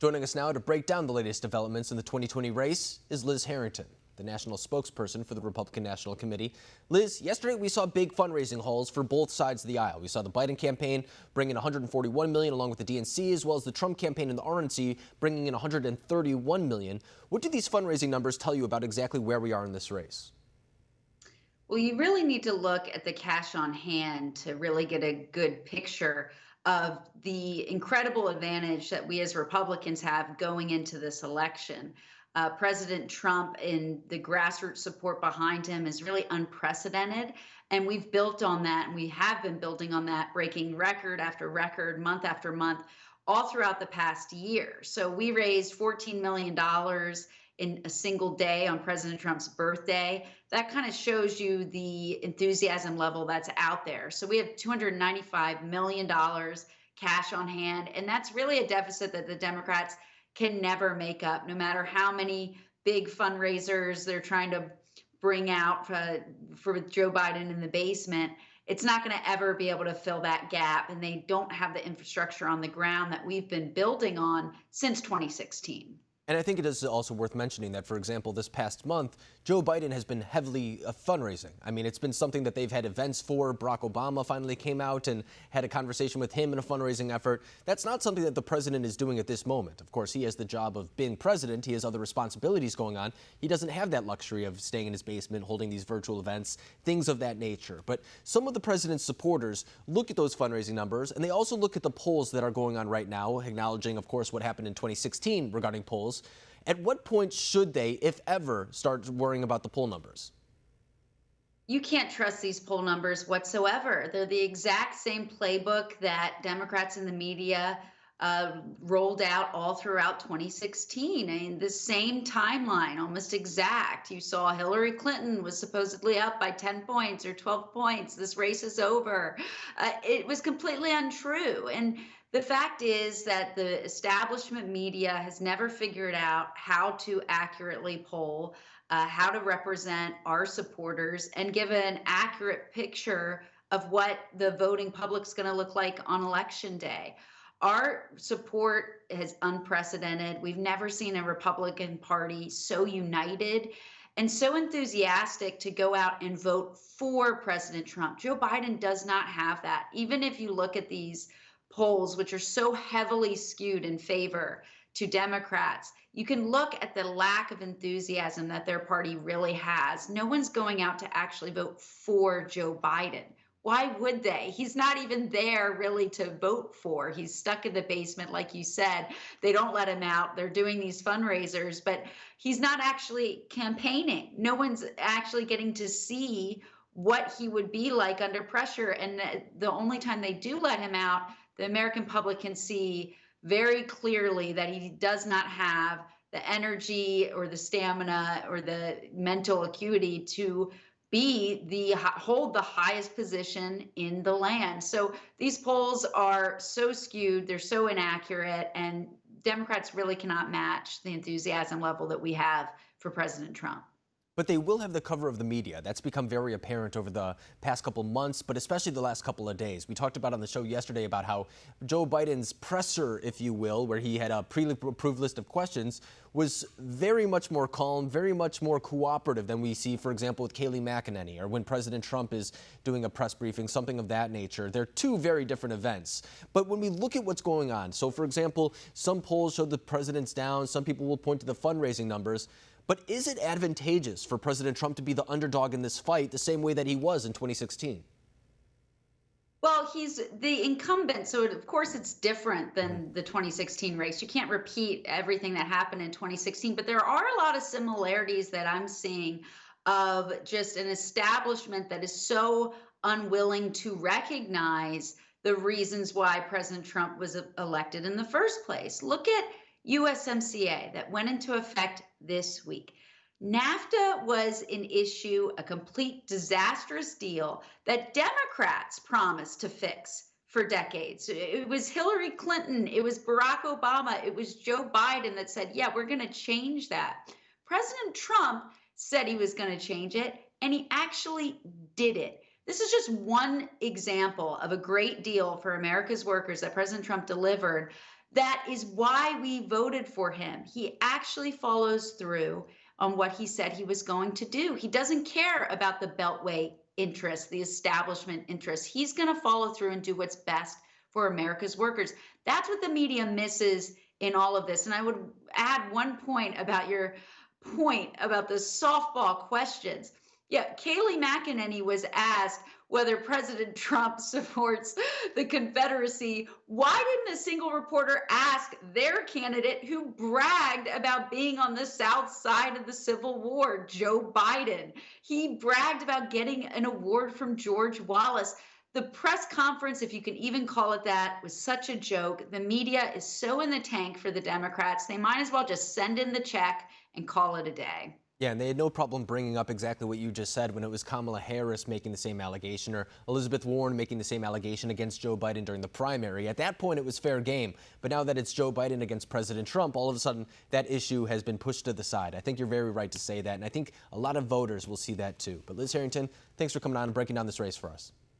Joining us now to break down the latest developments in the 2020 race is Liz Harrington, the national spokesperson for the Republican National Committee. Liz, yesterday we saw big fundraising hauls for both sides of the aisle. We saw the Biden campaign bring in $141 million along with the DNC, as well as the Trump campaign and the RNC bringing in $131 million. What do these fundraising numbers tell you about exactly where we are in this race? Well, you really need to look at the cash on hand to really get a good picture of the incredible advantage that we as Republicans have going into this election. President Trump and the grassroots support behind him is really unprecedented. And we've built on that, and we have been building on that, breaking record after record, month after month, all throughout the past year. So we raised $14 million in a single day on President Trump's birthday. That kind of shows you the enthusiasm level that's out there. So we have $295 million cash on hand, and that's really a deficit that the Democrats can never make up, no matter how many big fundraisers they're trying to bring out for Joe Biden in the basement. It's not going to ever be able to fill that gap, and they don't have the infrastructure on the ground that we've been building on since 2016. And I think it is also worth mentioning that, for example, this past month, Joe Biden has been heavily fundraising. I mean, it's been something that they've had events for. Barack Obama finally came out and had a conversation with him in a fundraising effort. That's not something that the president is doing at this moment. Of course, he has the job of being president. He has other responsibilities going on. He doesn't have that luxury of staying in his basement, holding these virtual events, things of that nature. But some of the president's supporters look at those fundraising numbers, and they also look at the polls that are going on right now, acknowledging, of course, what happened in 2016 regarding polls. At what point should they, if ever, start worrying about the poll numbers? You can't trust these poll numbers whatsoever. They're the exact same playbook that Democrats in the media rolled out all throughout 2016. I mean, the same timeline, almost exact. You saw Hillary Clinton was supposedly up by 10 points or 12 points. This race is over. It was completely untrue. And the fact is that the establishment media has never figured out how to accurately poll, how to represent our supporters, and give an accurate picture of what the voting public's going to look like on Election Day. Our support is unprecedented. We've never seen a Republican Party so united and so enthusiastic to go out and vote for President Trump. Joe Biden does not have that. Even if you look at these polls, which are so heavily skewed in favor to Democrats, you can look at the lack of enthusiasm that their party really has. No one's going out to actually vote for Joe Biden. Why would they? He's not even there really to vote for. He's stuck in the basement, like you said. They don't let him out. They're doing these fundraisers, but he's not actually campaigning. No one's actually getting to see what he would be like under pressure. And the only time they do let him out, the American public can see very clearly that he does not have the energy or the stamina or the mental acuity to hold the highest position in the land. So these polls are so skewed, they're so inaccurate, and Democrats really cannot match the enthusiasm level that we have for President Trump. But they will have the cover of the media. That's become very apparent over the past couple months, but especially the last couple of days. We talked about on the show yesterday about how Joe Biden's presser, if you will, where he had a pre-approved list of questions, was very much more calm, very much more cooperative than we see, for example, with Kayleigh McEnany or when President Trump is doing a press briefing, something of that nature. They're two very different events. But when we look at what's going on, so for example, some polls show the president's down, some people will point to the fundraising numbers. But is it advantageous for President Trump to be the underdog in this fight the same way that he was in 2016? Well, he's the incumbent, so of course it's different than the 2016 race. You can't repeat everything that happened in 2016, but there are a lot of similarities that I'm seeing of just an establishment that is so unwilling to recognize the reasons why President Trump was elected in the first place. Look at USMCA that went into effect this week. NAFTA was an issue, a complete disastrous deal that Democrats promised to fix for decades. It was Hillary Clinton, it was Barack Obama, it was Joe Biden that said, yeah, we're going to change that. President Trump said he was going to change it, and he actually did it. This is just one example of a great deal for America's workers that President Trump delivered That is why we voted for him. He actually follows through on what he said he was going to do. He doesn't care about the Beltway interests, the establishment interests. He's going to follow through and do what's best for America's workers. That's what the media misses in all of this. And I would add one point about your point about the softball questions. Yeah, Kayleigh McEnany was asked whether President Trump supports the Confederacy. Why didn't a single reporter ask their candidate who bragged about being on the South side of the Civil War, Joe Biden? He bragged about getting an award from George Wallace. The press conference, if you can even call it that, was such a joke. The media is so in the tank for the Democrats, they might as well just send in the check and call it a day. Yeah, and they had no problem bringing up exactly what you just said when it was Kamala Harris making the same allegation or Elizabeth Warren making the same allegation against Joe Biden during the primary. At that point, it was fair game. But now that it's Joe Biden against President Trump, all of a sudden that issue has been pushed to the side. I think you're very right to say that, and I think a lot of voters will see that too. But Liz Harrington, thanks for coming on and breaking down this race for us.